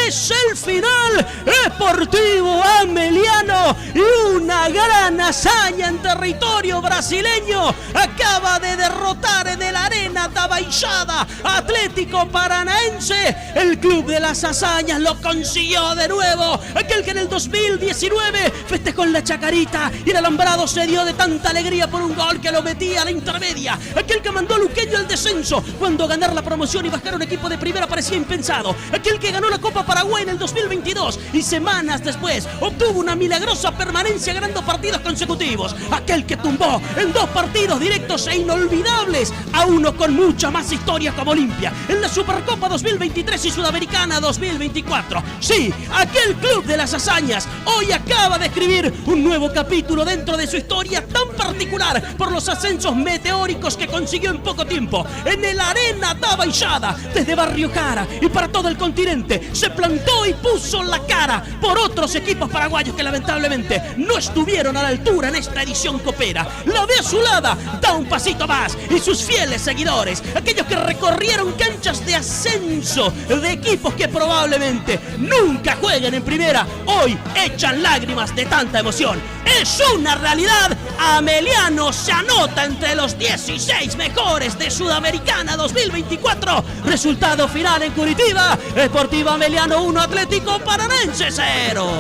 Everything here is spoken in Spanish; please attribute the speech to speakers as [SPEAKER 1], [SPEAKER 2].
[SPEAKER 1] es el final. Sportivo Ameliano, y una gran hazaña en territorio brasileño. Acaba de derrotar en el Arena da Baixada Atlético Paranaense. El club de las hazañas lo consiguió de nuevo. Aquel que en el 2019 festejó en la Chacarita y el alambrado se dio de tanta alegría por un gol que lo metía a la intermedia. Aquel que mandó a Luqueño al descenso cuando ganar la promoción y bajar un equipo de primera parecía impensado. Aquel que ganó la Copa Paraguay en el 2022 y semanas después obtuvo una milagrosa permanencia ganando partidos consecutivos. Aquel que tumbó en 2 partidos directos e inolvidables a uno con mucha más historia como Olimpia en la Supercopa 2023 y Sudamericana 2024. Sí, aquel club de las hazañas hoy acaba de escribir un nuevo capítulo dentro de su historia tan particular por los ascensos meteóricos que consiguió en poco tiempo. En el Arena da Baixada, desde Barrio Cara y para todo el continente, se plantó y puso la cara por otros equipos paraguayos que lamentablemente no estuvieron a la altura en esta edición copera. La de Azulada da un pasito más y sus fieles seguidores, aquellos que recorrieron canchas de ascenso de equipos que probablemente nunca jueguen en primera, hoy echan lágrimas de tanta emoción. Es una realidad. Ameliano se anota entre los 16 mejores de Sudamericana 2024. Resultado final en Curitiba: Sportivo Ameliano 1, Atlético Paranaense 0.